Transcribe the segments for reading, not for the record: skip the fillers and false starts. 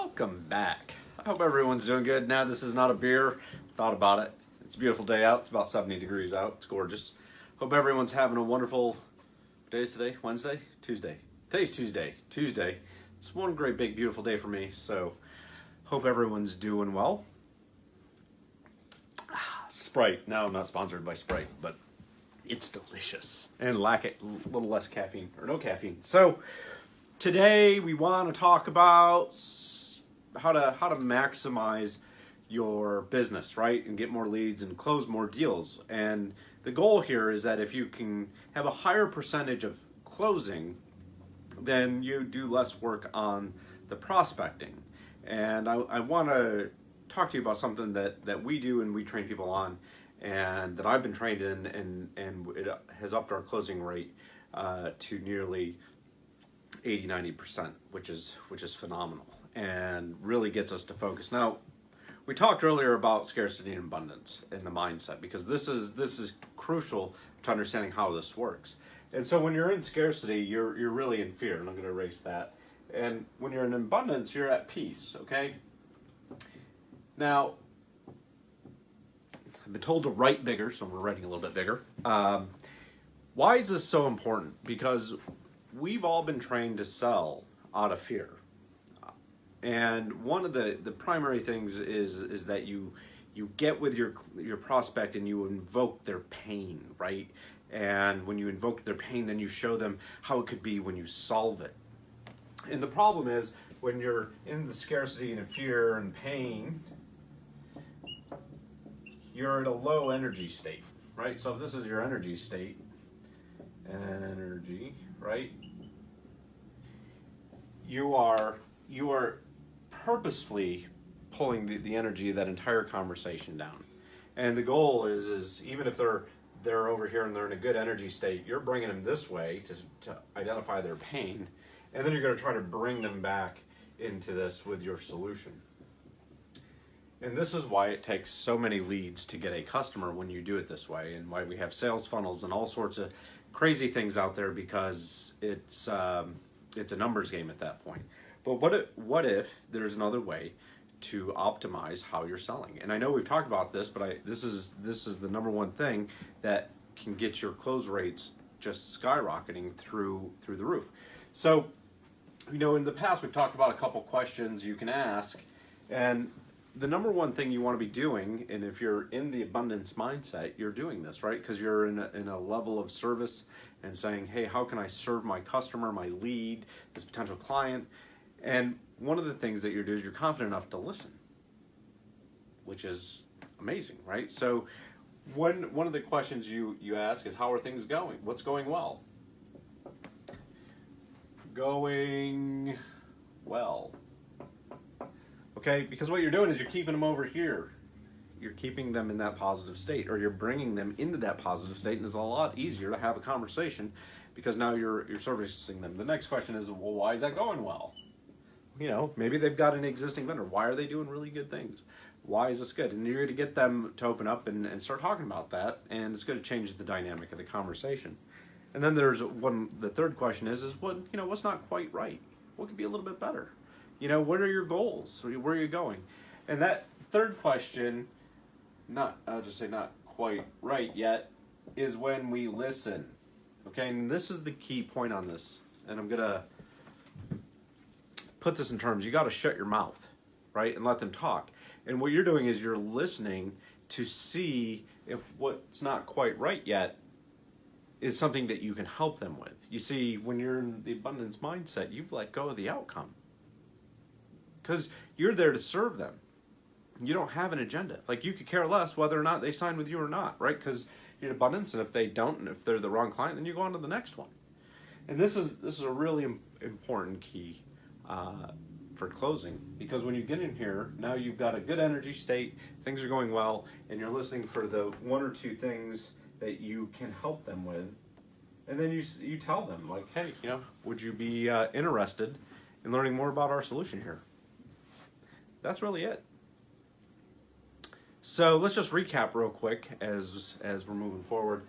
Welcome back. I hope everyone's doing good. Now, this is not a beer. Thought about it. It's a beautiful day out. It's about 70 degrees out. It's gorgeous. Hope everyone's having a wonderful... What day is today? Wednesday? Tuesday. Today's Tuesday. Tuesday. It's one great big beautiful day for me, so hope everyone's doing well. Sprite. No, I'm not sponsored by Sprite, but it's delicious. And lack it, a little less caffeine, or no caffeine. So today we want to talk about how to maximize your business, right? And get more leads and close more deals. And the goal here is that if you can have a higher percentage of closing, then you do less work on the prospecting. And I want to talk to you about something that we do and we train people on, and that I've been trained in, and it has upped our closing rate to nearly 80-90%, which is phenomenal and really gets us to focus. Now, we talked earlier about scarcity and abundance and the mindset, because this is crucial to understanding how this works. And so when you're in scarcity, you're really in fear, and I'm going to erase that. And when you're in abundance, you're at peace, okay? Now, I've been told to write bigger, so we're writing a little bit bigger. Why is this so important? Because we've all been trained to sell out of fear. And one of the primary things is that you get with your prospect and you invoke their pain, right? And when you invoke their pain, then you show them how it could be when you solve it. And the problem is, when you're in the scarcity and fear and pain, you're in a low energy state, right? So if this is your energy state, right? You are purposefully pulling the energy of that entire conversation down. And the goal is even if they're over here and they're in a good energy state, you're bringing them this way to identify their pain, and then you're going to try to bring them back into this with your solution. And this is why it takes so many leads to get a customer when you do it this way, and why we have sales funnels and all sorts of crazy things out there, because it's a numbers game at that point. But what if there's another way to optimize how you're selling? And I know we've talked about this, but this is the number one thing that can get your close rates just skyrocketing through the roof. So, in the past we've talked about a couple questions you can ask, and the number one thing you want to be doing, and if you're in the abundance mindset, you're doing this, right? Because you're in a level of service and saying, hey, how can I serve my customer, my lead, this potential client? And one of the things that you're doing is you're confident enough to listen, which is amazing, right? So one of the questions you ask is, how are things going? What's going well? Going well. Okay, because what you're doing is you're keeping them over here. You're keeping them in that positive state, or you're bringing them into that positive state, and it's a lot easier to have a conversation because now you're servicing them. The next question is, well, why is that going well? Maybe they've got an existing vendor. Why are they doing really good things? Why is this good? And you're going to get them to open up and start talking about that, and it's going to change the dynamic of the conversation. And then there's the third question is what's not quite right? What could be a little bit better? What are your goals? Where are you going? And that third question, I'll just say not quite right yet, is when we listen. Okay, and this is the key point on this. And I'm going to put this in terms. You got to shut your mouth, right? And let them talk. And what you're doing is you're listening to see if what's not quite right yet is something that you can help them with. You see, when you're in the abundance mindset, you've let go of the outcome, because you're there to serve them. You don't have an agenda. Like, you could care less whether or not they sign with you or not, right? Because you're in abundance, and if they don't, and if they're the wrong client, then you go on to the next one. And this is a really important key for closing, because when you get in here, now you've got a good energy state, things are going well, and you're listening for the one or two things that you can help them with, and then you tell them, like, hey, would you be interested in learning more about our solution here? That's really it. So let's just recap real quick as we're moving forward.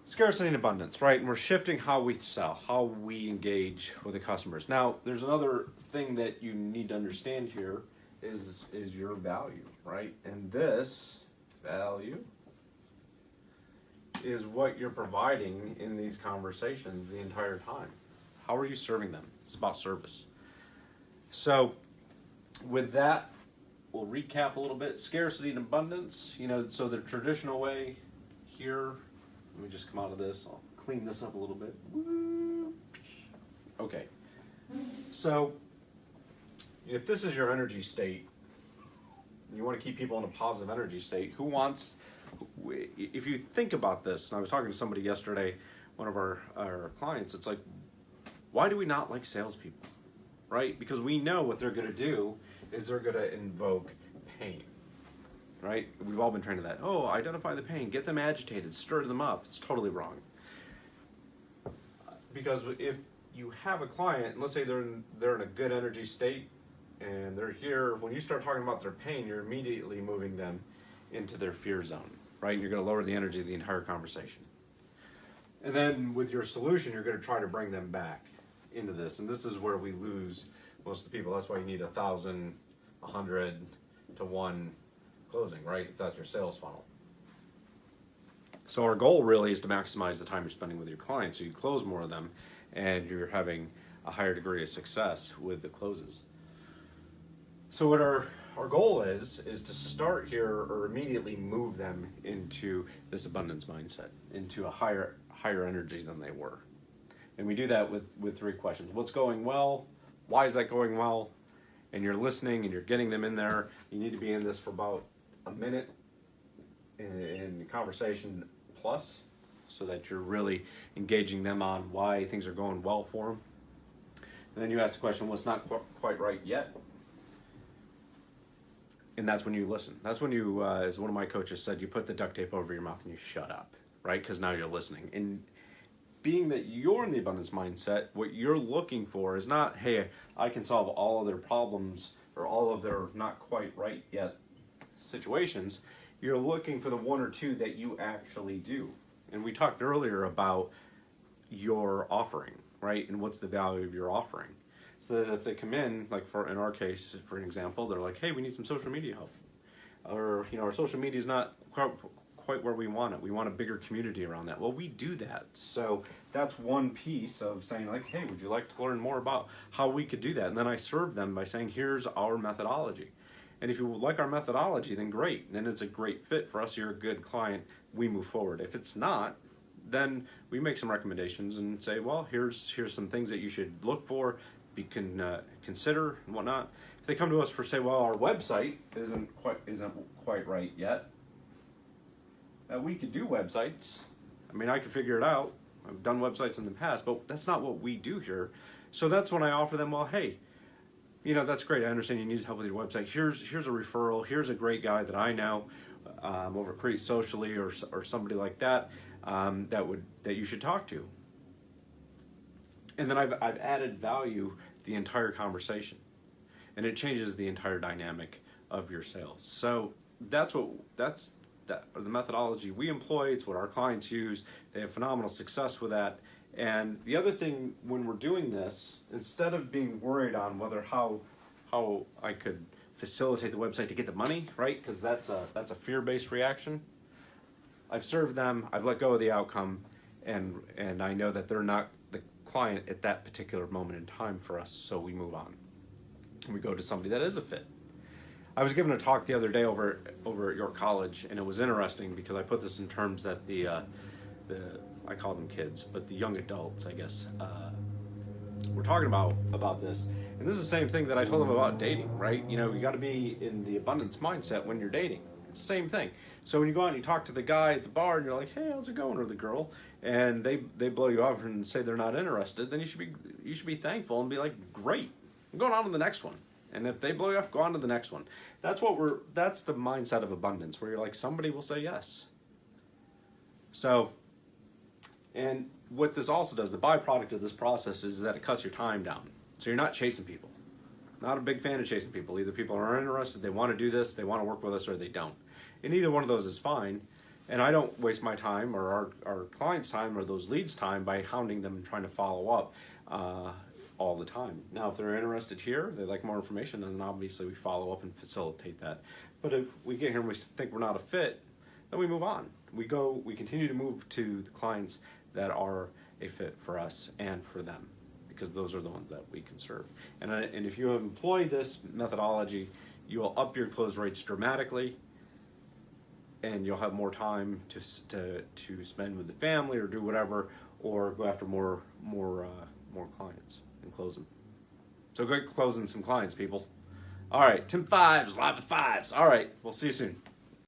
Scarcity and abundance, right? And we're shifting how we sell, how we engage with the customers. Now, there's another thing that you need to understand here is your value, right? And this value is what you're providing in these conversations the entire time. How are you serving them? It's about service. So with that, we'll recap a little bit. Scarcity and abundance, so the traditional way here, let me just come out of this. I'll clean this up a little bit. Okay. So if this is your energy state, and you want to keep people in a positive energy state, if you think about this, and I was talking to somebody yesterday, one of our clients, it's like, why do we not like salespeople, right? Because we know what they're going to do is they're going to invoke pain. Right? We've all been trained to that. Oh, identify the pain, get them agitated, stir them up. It's totally wrong. Because if you have a client, and let's say they're in a good energy state, and they're here, when you start talking about their pain, you're immediately moving them into their fear zone, right? And you're going to lower the energy of the entire conversation. And then with your solution, you're going to try to bring them back into this. And this is where we lose most of the people. That's why you need 1,000, 100 to 1 closing, right? If that's your sales funnel. So our goal really is to maximize the time you're spending with your clients, so you close more of them and you're having a higher degree of success with the closes. So what our goal is to start here or immediately move them into this abundance mindset, into a higher energy than they were. And we do that with 3 questions. What's going well? Why is that going well? And you're listening and you're getting them in there. You need to be in this for about a minute in conversation plus, so that you're really engaging them on why things are going well for them. And then you ask the question, what's not quite right yet? And that's when you listen. That's when you, as one of my coaches said, you put the duct tape over your mouth and you shut up, right? Because now you're listening. And being that you're in the abundance mindset, what you're looking for is not, hey, I can solve all of their problems or all of their not quite right yet situations. You're looking for the 1 or 2 that you actually do. And we talked earlier about your offering, right? And what's the value of your offering? So that if they come in, like in our case, for an example, they're like, hey, we need some social media help. Or, our social media is not quite where we want it. We want a bigger community around that. Well, we do that. So that's one piece of saying like, hey, would you like to learn more about how we could do that? And then I serve them by saying, here's our methodology. And if you like our methodology, then great. Then it's a great fit for us. You're a good client. We move forward. If it's not, then we make some recommendations and say, well, here's some things that you should look for, consider and whatnot. If they come to us for say, well, our website isn't quite right yet, we could do websites. I mean, I could figure it out. I've done websites in the past, but that's not what we do here. So that's when I offer them, well, hey, that's great. I understand you need help with your website. Here's a referral. Here's a great guy that I know over Create Socially or somebody like that that you should talk to. And then I've added value the entire conversation, and it changes the entire dynamic of your sales. So that's the methodology we employ. It's what our clients use. They have phenomenal success with that. And the other thing, when we're doing this, instead of being worried on how I could facilitate the website to get the money, right? Because that's a fear-based reaction. I've served them. I've let go of the outcome, and I know that they're not the client at that particular moment in time for us. So we move on, and we go to somebody that is a fit. I was given a talk the other day over at York College, and it was interesting because I put this in terms that the I call them kids, but the young adults, I guess, we're talking about this. And this is the same thing that I told them about dating, right? You got to be in the abundance mindset when you're dating. It's the same thing. So when you go out and you talk to the guy at the bar and you're like, hey, how's it going, or the girl, and they blow you off and say they're not interested, then you should be thankful and be like, great, I'm going on to the next one. And if they blow you off, go on to the next one. That's the mindset of abundance, where you're like, somebody will say yes. So, and what this also does, the byproduct of this process is that it cuts your time down. So you're not chasing people. Not a big fan of chasing people. Either people are interested, they want to do this, they want to work with us, or they don't. And either one of those is fine. And I don't waste my time or our clients' time or those leads' time by hounding them and trying to follow up all the time. Now, if they're interested here, they like more information, then obviously we follow up and facilitate that. But if we get here and we think we're not a fit, then we move on. We continue to move to the clients that are a fit for us and for them, because those are the ones that we can serve. And if you employ this methodology, you will up your close rates dramatically, and you'll have more time to spend with the family or do whatever, or go after more clients and close them. So great closing some clients, people. All right, Tim Fives, live at Fives. All right, we'll see you soon.